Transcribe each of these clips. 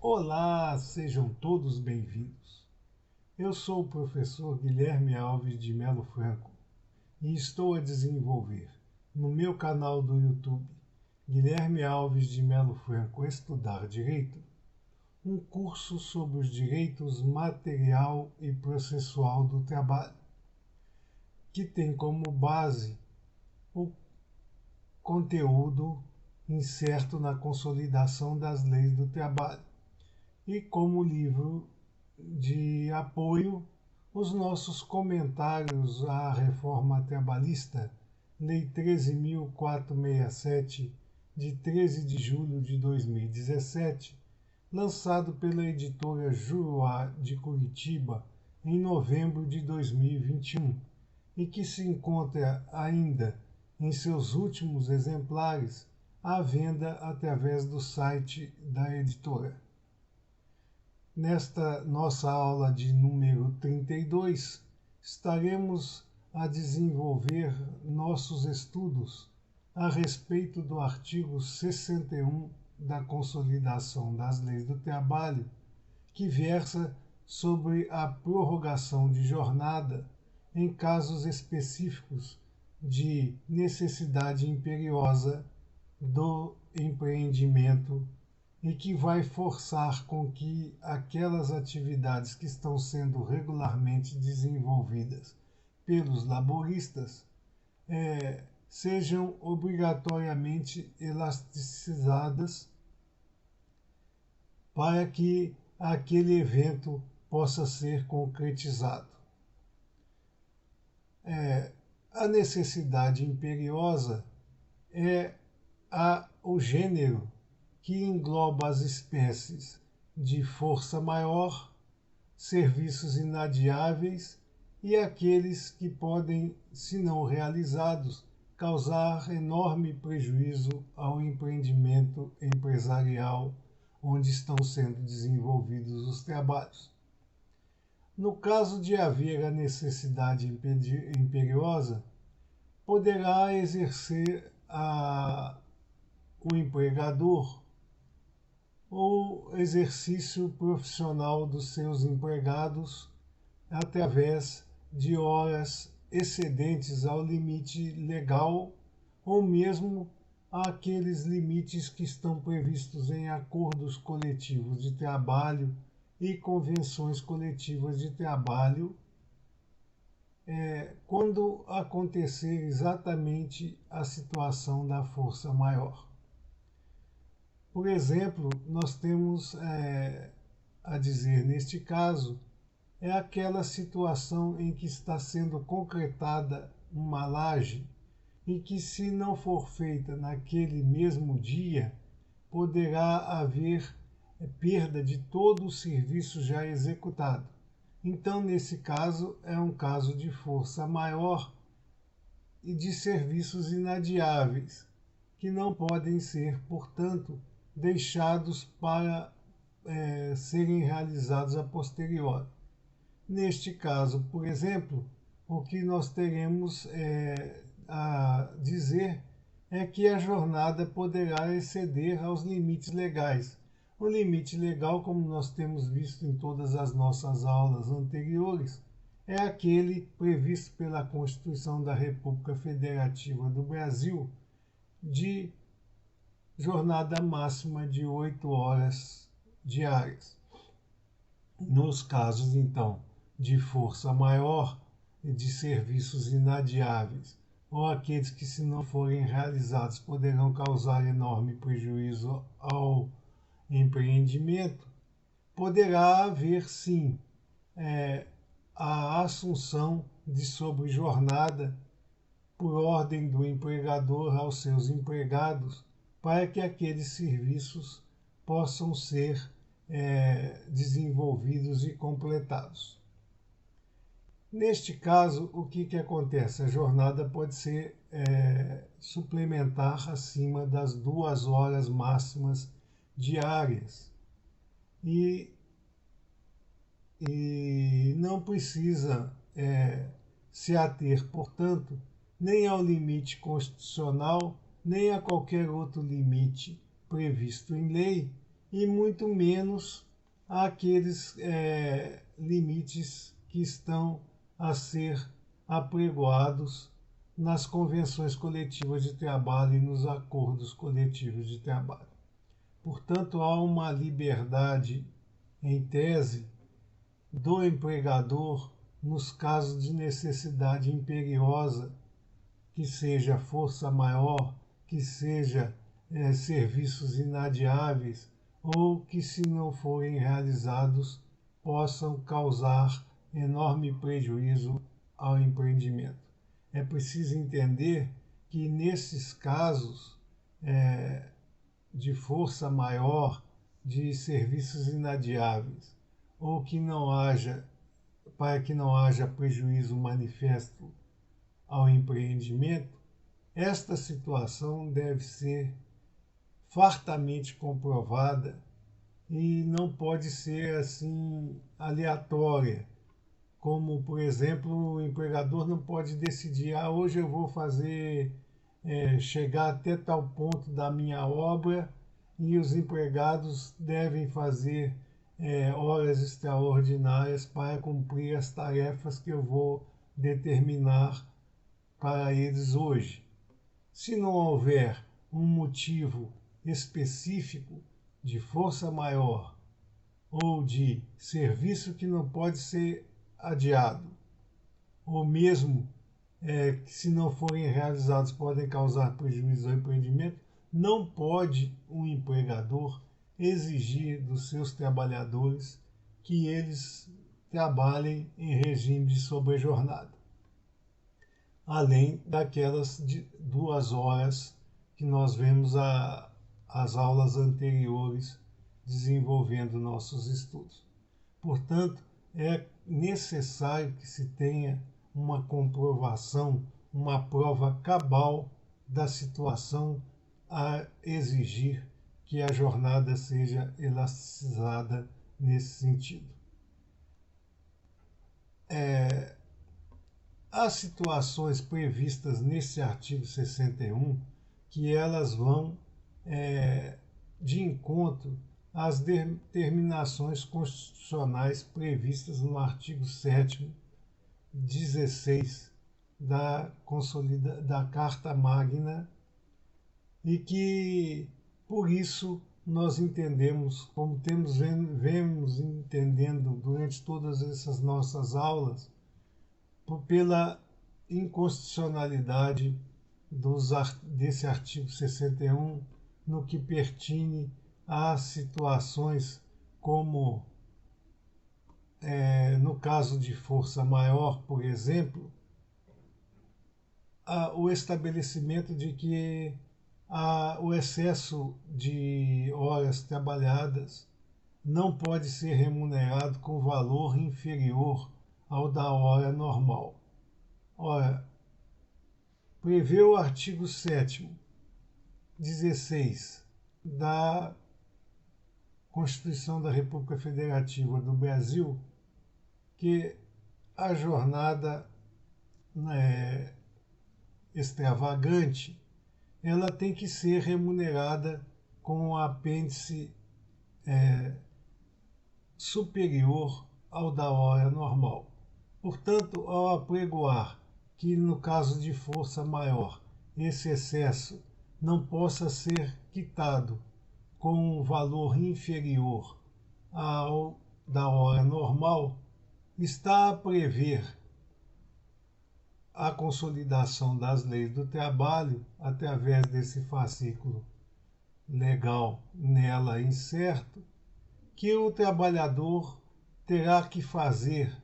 Olá, sejam todos bem-vindos. Eu sou o professor Guilherme Alves de Melo Franco e estou a desenvolver no meu canal do YouTube Guilherme Alves de Melo Franco Estudar Direito um curso sobre os direitos material e processual do trabalho, que tem como base o conteúdo incerto na consolidação das leis do trabalho e como livro de apoio os nossos comentários à reforma trabalhista, Lei 13.467, de 13 de julho de 2017, lançado pela editora Juruá de Curitiba em novembro de 2021 e que se encontra ainda em seus últimos exemplares à venda através do site da editora. Nesta nossa aula de número 32, estaremos a desenvolver nossos estudos a respeito do artigo 61 da Consolidação das Leis do Trabalho, que versa sobre a prorrogação de jornada em casos específicos de necessidade imperiosa do empreendimento e que vai forçar com que aquelas atividades que estão sendo regularmente desenvolvidas pelos laboristas sejam obrigatoriamente elasticizadas para que aquele evento possa ser concretizado. A necessidade imperiosa é o gênero que engloba as espécies de força maior, serviços inadiáveis e aqueles que podem, se não realizados, causar enorme prejuízo ao empreendimento empresarial onde estão sendo desenvolvidos os trabalhos. No caso de haver a necessidade imperiosa, poderá exercer o empregador o exercício profissional dos seus empregados através de horas excedentes ao limite legal ou mesmo àqueles limites que estão previstos em acordos coletivos de trabalho e convenções coletivas de trabalho, quando acontecer exatamente a situação da força maior. Por exemplo, nós temos a dizer neste caso, é aquela situação em que está sendo concretada uma laje e que, se não for feita naquele mesmo dia, poderá haver perda de todo o serviço já executado. Então, nesse caso, é um caso de força maior e de serviços inadiáveis, que não podem ser, portanto, deixados para serem realizados a posteriori. Neste caso, por exemplo, o que nós teremos a dizer é que a jornada poderá exceder aos limites legais. O limite legal, como nós temos visto em todas as nossas aulas anteriores, é aquele previsto pela Constituição da República Federativa do Brasil de jornada máxima de 8 horas diárias. Nos casos, então, de força maior e de serviços inadiáveis, ou aqueles que, se não forem realizados, poderão causar enorme prejuízo ao empreendimento, poderá haver, sim, a assunção de sobrejornada por ordem do empregador aos seus empregados, para que aqueles serviços possam ser desenvolvidos e completados. Neste caso, o que acontece? A jornada pode ser suplementar acima das 2 horas máximas diárias e não precisa se ater, portanto, nem ao limite constitucional, nem a qualquer outro limite previsto em lei, e muito menos àqueles limites que estão a ser apregoados nas convenções coletivas de trabalho e nos acordos coletivos de trabalho. Portanto, há uma liberdade, em tese, do empregador nos casos de necessidade imperiosa, que seja força maior, que seja serviços inadiáveis, ou que, se não forem realizados, possam causar enorme prejuízo ao empreendimento. É preciso entender que, nesses casos de força maior, de serviços inadiáveis, ou que não haja, para que não haja prejuízo manifesto ao empreendimento, esta situação deve ser fartamente comprovada e não pode ser assim aleatória, como, por exemplo, o empregador não pode decidir, hoje eu vou fazer, chegar até tal ponto da minha obra e os empregados devem fazer horas extraordinárias para cumprir as tarefas que eu vou determinar para eles hoje. Se não houver um motivo específico de força maior ou de serviço que não pode ser adiado, ou mesmo que, se não forem realizados, podem causar prejuízo ao empreendimento, não pode um empregador exigir dos seus trabalhadores que eles trabalhem em regime de sobrejornada, além daquelas de 2 horas que nós vemos as aulas anteriores desenvolvendo nossos estudos. Portanto, é necessário que se tenha uma comprovação, uma prova cabal da situação a exigir que a jornada seja elasticizada nesse sentido. Há situações previstas nesse artigo 61 que elas vão de encontro às determinações constitucionais previstas no artigo 7º, 16 da Carta Magna, e que, por isso, nós entendemos, como vemos entendendo durante todas essas nossas aulas, pela inconstitucionalidade desse artigo 61 no que pertine a situações como, no caso de força maior, por exemplo, o estabelecimento de que o excesso de horas trabalhadas não pode ser remunerado com valor inferior ao da hora normal. Ora, prevê o artigo 7º, 16 da Constituição da República Federativa do Brasil, que a jornada extravagante ela tem que ser remunerada com um apêndice superior ao da hora normal. Portanto, ao apregoar que, no caso de força maior, esse excesso não possa ser quitado com um valor inferior ao da hora normal, está a prever a consolidação das leis do trabalho através desse fascículo legal nela incerto, que o trabalhador terá que fazer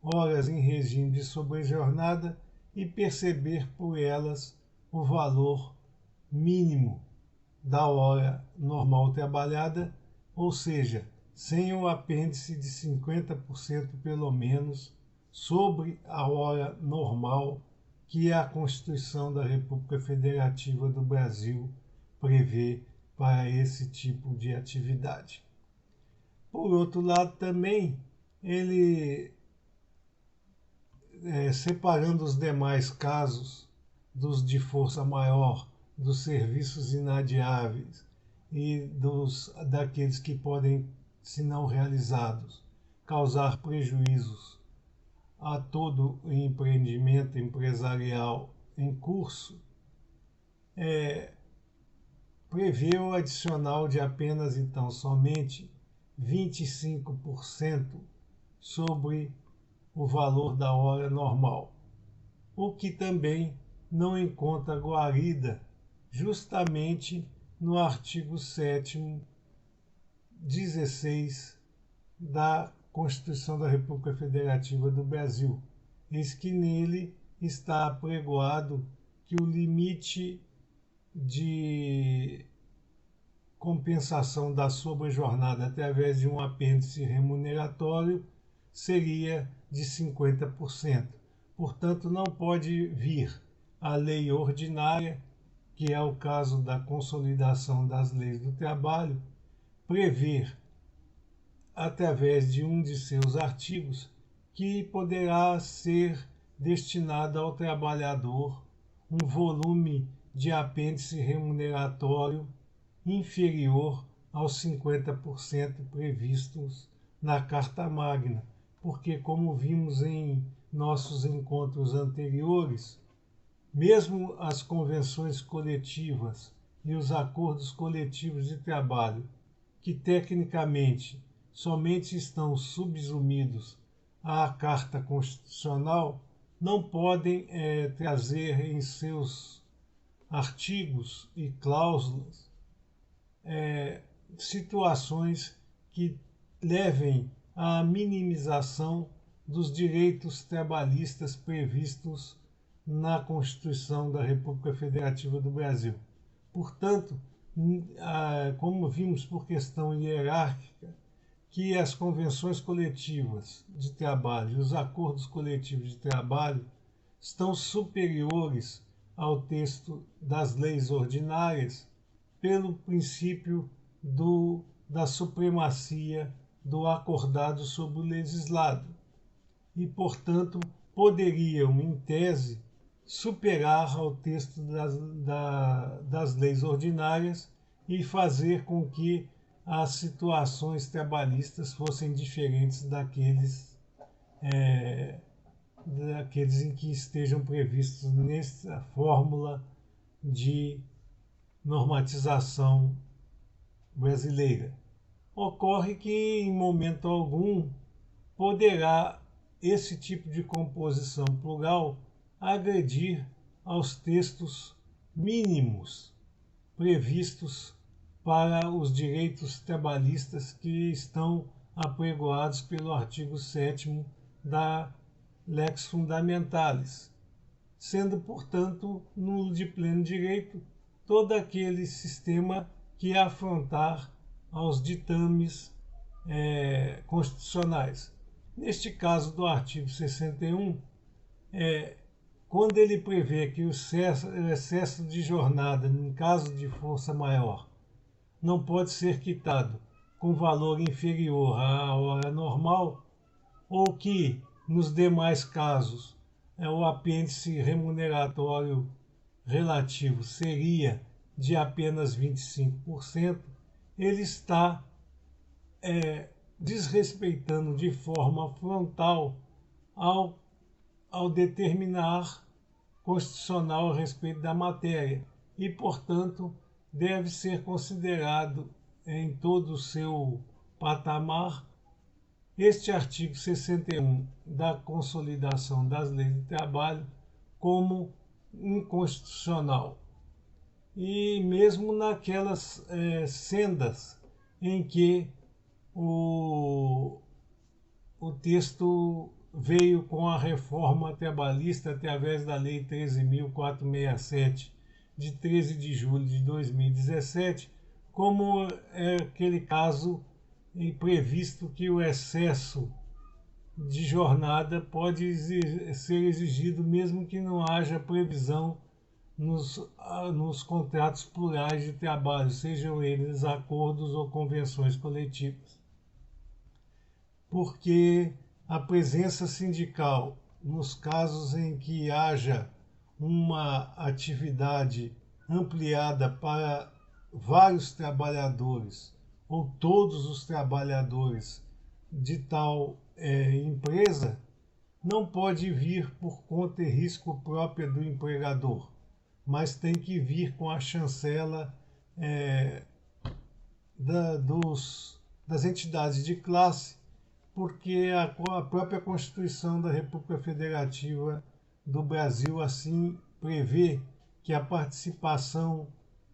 horas em regime de sobrejornada e perceber por elas o valor mínimo da hora normal trabalhada, ou seja, sem o apêndice de 50% pelo menos sobre a hora normal que a Constituição da República Federativa do Brasil prevê para esse tipo de atividade. Por outro lado, também, ele, separando os demais casos dos de força maior, dos serviços inadiáveis e daqueles que podem, se não realizados, causar prejuízos a todo o empreendimento empresarial em curso, prevê o adicional de apenas, então, somente 25% sobre o valor da hora normal, o que também não encontra guarida justamente no artigo 7º, 16 da Constituição da República Federativa do Brasil. Eis que nele está apregoado que o limite de compensação da sobrejornada através de um apêndice remuneratório seria de 50%. Portanto, não pode vir a lei ordinária, que é o caso da consolidação das leis do trabalho, prever, através de um de seus artigos, que poderá ser destinado ao trabalhador um volume de apêndice remuneratório inferior aos 50% previstos na Carta Magna, porque, como vimos em nossos encontros anteriores, mesmo as convenções coletivas e os acordos coletivos de trabalho, que tecnicamente somente estão subsumidos à Carta Constitucional, não podem trazer em seus artigos e cláusulas situações que levem à minimização dos direitos trabalhistas previstos na Constituição da República Federativa do Brasil. Portanto, como vimos por questão hierárquica, que as convenções coletivas de trabalho e os acordos coletivos de trabalho estão superiores ao texto das leis ordinárias pelo princípio da supremacia do acordado sobre o legislado e, portanto, poderiam, em tese, superar ao texto das leis ordinárias e fazer com que as situações trabalhistas fossem diferentes daqueles em que estejam previstos nessa fórmula de normatização brasileira. Ocorre que, em momento algum, poderá esse tipo de composição plural agredir aos textos mínimos previstos para os direitos trabalhistas que estão apregoados pelo artigo 7º da Lex Fundamentalis, sendo, portanto, nulo de pleno direito todo aquele sistema que afrontar aos ditames constitucionais. Neste caso do artigo 61, quando ele prevê que o excesso de jornada, em caso de força maior, não pode ser quitado com valor inferior à hora normal, ou que, nos demais casos, o apêndice remuneratório relativo seria de apenas 25%, ele está desrespeitando de forma frontal ao determinar constitucional a respeito da matéria e, portanto, deve ser considerado em todo o seu patamar este artigo 61 da Consolidação das Leis de Trabalho como inconstitucional. E mesmo naquelas sendas em que o texto veio com a reforma trabalhista através da Lei 13.467, de 13 de julho de 2017, como é aquele caso previsto que o excesso de jornada pode ser exigido mesmo que não haja previsão nos contratos plurais de trabalho, sejam eles acordos ou convenções coletivas. Porque a presença sindical, nos casos em que haja uma atividade ampliada para vários trabalhadores ou todos os trabalhadores de tal empresa, não pode vir por conta e risco própria do empregador, mas tem que vir com a chancela das entidades de classe, porque a própria Constituição da República Federativa do Brasil assim prevê que a participação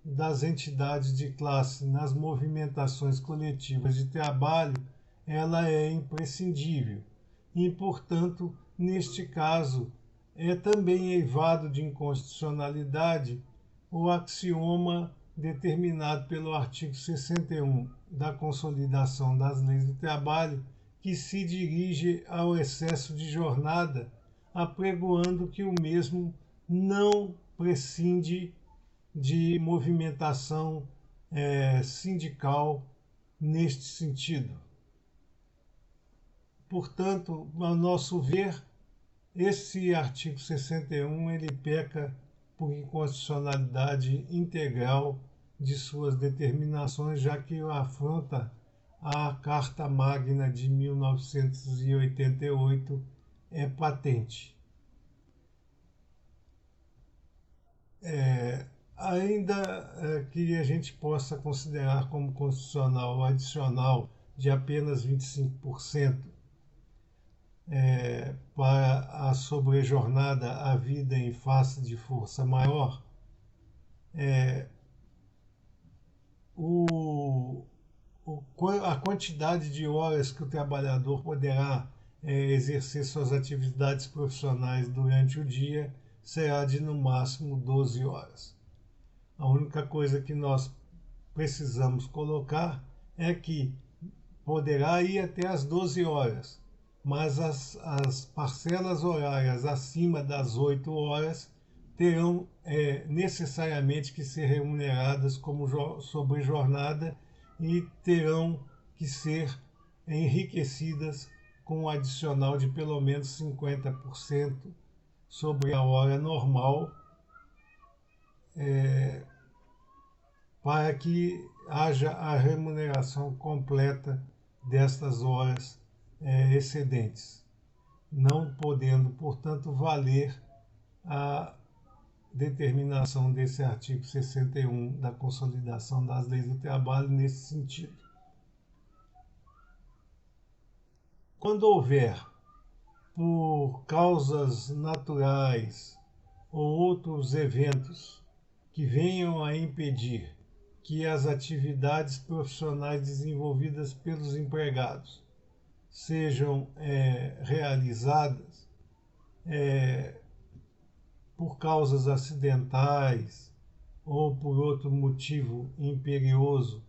das entidades de classe nas movimentações coletivas de trabalho ela é imprescindível e, portanto, neste caso, é também eivado de inconstitucionalidade o axioma determinado pelo artigo 61 da Consolidação das Leis do Trabalho, que se dirige ao excesso de jornada, apregoando que o mesmo não prescinde de movimentação sindical neste sentido. Portanto, a nosso ver, esse artigo 61 ele peca por inconstitucionalidade integral de suas determinações, já que afronta a Carta Magna de 1988 é patente. Ainda que a gente possa considerar como constitucional o adicional de apenas 25% para a sobrejornada à vida em face de força maior, a quantidade de horas que o trabalhador poderá exercer suas atividades profissionais durante o dia será de no máximo 12 horas. A única coisa que nós precisamos colocar é que poderá ir até as 12 horas, mas as parcelas horárias acima das 8 horas terão necessariamente que ser remuneradas como sobrejornada e terão que ser enriquecidas com um adicional de pelo menos 50% sobre a hora normal, para que haja a remuneração completa destas horas excedentes, não podendo, portanto, valer a determinação desse artigo 61 da Consolidação das Leis do Trabalho nesse sentido. Quando houver, por causas naturais ou outros eventos que venham a impedir que as atividades profissionais desenvolvidas pelos empregados sejam realizadas por causas acidentais ou por outro motivo imperioso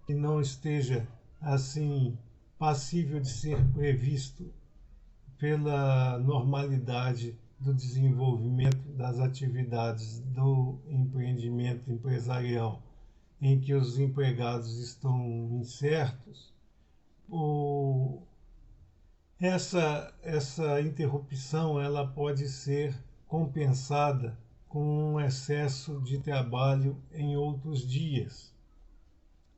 que não esteja assim passível de ser previsto pela normalidade do desenvolvimento das atividades do empreendimento empresarial em que os empregados estão incertos, essa interrupção ela pode ser compensada com um excesso de trabalho em outros dias,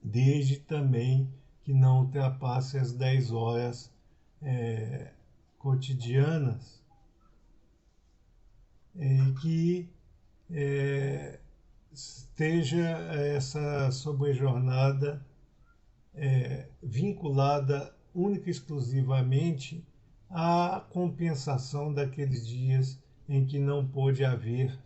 desde também que não ultrapasse as 10 horas cotidianas e que esteja essa sobrejornada vinculada única e exclusivamente à compensação daqueles dias em que não pôde haver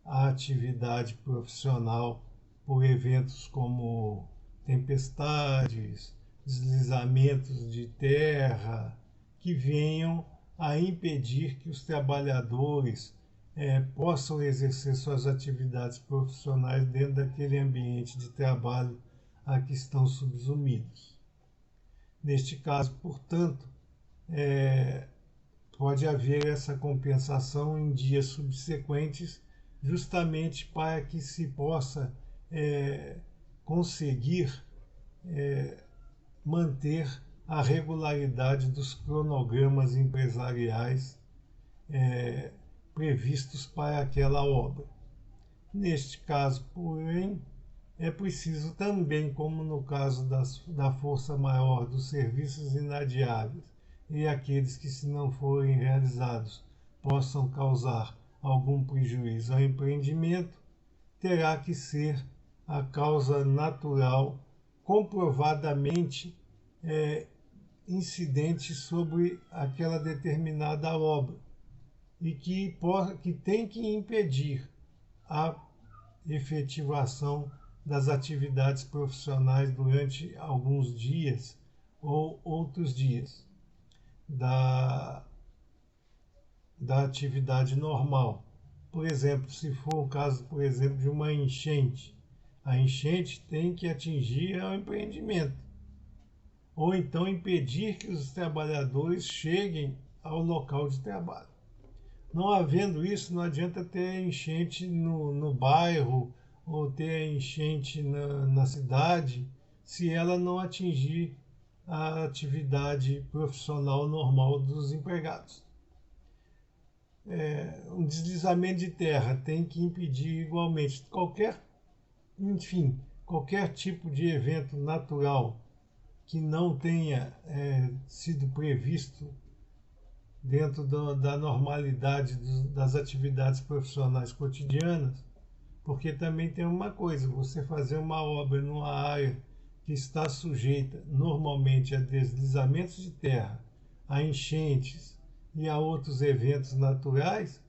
a atividade profissional por eventos como tempestades, deslizamentos de terra, que venham a impedir que os trabalhadores possam exercer suas atividades profissionais dentro daquele ambiente de trabalho a que estão subsumidos. Neste caso, portanto, pode haver essa compensação em dias subsequentes, justamente para que se possa conseguir manter a regularidade dos cronogramas empresariais previstos para aquela obra. Neste caso, porém, é preciso também, como no caso da força maior, dos serviços inadiáveis e aqueles que, se não forem realizados, possam causar algum prejuízo ao empreendimento, terá que ser a causa natural comprovadamente incidente sobre aquela determinada obra e que tem que impedir a efetivação das atividades profissionais durante alguns dias ou outros dias da atividade normal. Por exemplo, se for o caso, por exemplo, de uma enchente, a enchente tem que atingir o empreendimento, ou então impedir que os trabalhadores cheguem ao local de trabalho. Não havendo isso, não adianta ter enchente no bairro ou ter enchente na cidade, se ela não atingir a atividade profissional normal dos empregados. Um deslizamento de terra tem que impedir igualmente qualquer tipo de evento natural que não tenha sido previsto dentro da normalidade das atividades profissionais cotidianas, porque também tem uma coisa: você fazer uma obra numa área que está sujeita normalmente a deslizamentos de terra, a enchentes e a outros eventos naturais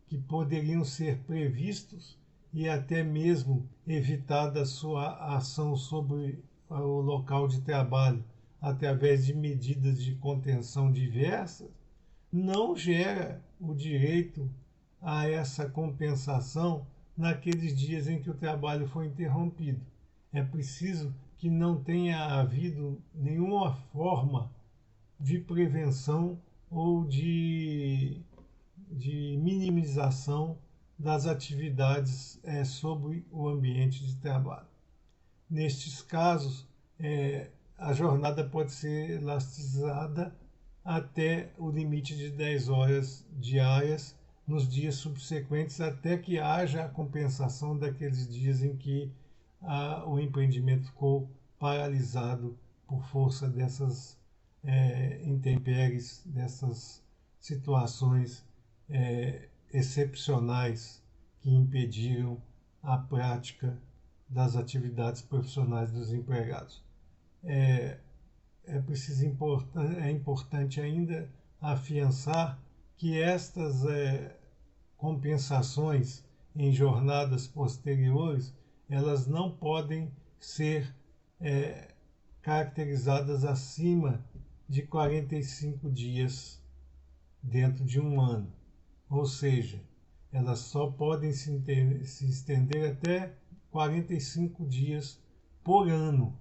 que poderiam ser previstos e até mesmo evitada a sua ação sobre o local de trabalho através de medidas de contenção diversas, não gera o direito a essa compensação naqueles dias em que o trabalho foi interrompido. É preciso que não tenha havido nenhuma forma de prevenção ou de minimização das atividades sobre o ambiente de trabalho. Nestes casos, a jornada pode ser elastizada até o limite de 10 horas diárias nos dias subsequentes, até que haja a compensação daqueles dias em que o empreendimento ficou paralisado por força dessas intempéries, dessas situações excepcionais que impediram a prática das atividades profissionais dos empregados. É importante ainda afiançar que estas compensações em jornadas posteriores, elas não podem ser caracterizadas acima de 45 dias dentro de um ano. Ou seja, elas só podem se estender até 45 dias por ano.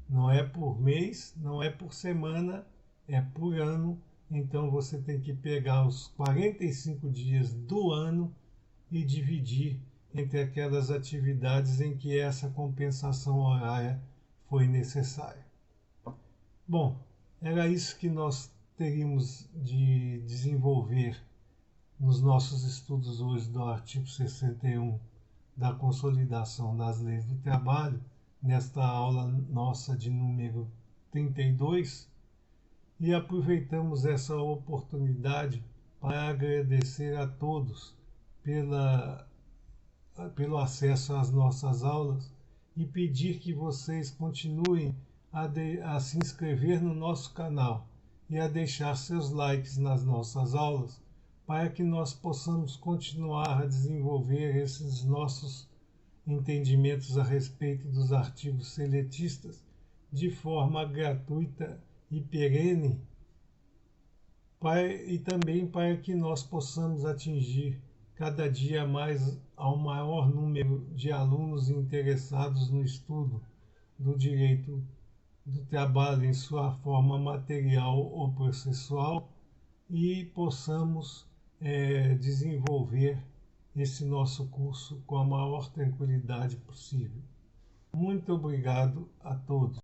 Não é por mês, não é por semana, é por ano. Então você tem que pegar os 45 dias do ano e dividir entre aquelas atividades em que essa compensação horária foi necessária. Bom, era isso que nós teríamos de desenvolver nos nossos estudos hoje do artigo 61 da Consolidação das Leis do Trabalho, nesta aula nossa de número 32, e aproveitamos essa oportunidade para agradecer a todos pelo acesso às nossas aulas e pedir que vocês continuem a se inscrever no nosso canal e a deixar seus likes nas nossas aulas, para que nós possamos continuar a desenvolver esses nossos entendimentos a respeito dos artigos seletistas de forma gratuita e perene, e também para que nós possamos atingir cada dia mais ao maior número de alunos interessados no estudo do direito do trabalho em sua forma material ou processual, e possamos desenvolver esse nosso curso com a maior tranquilidade possível. Muito obrigado a todos.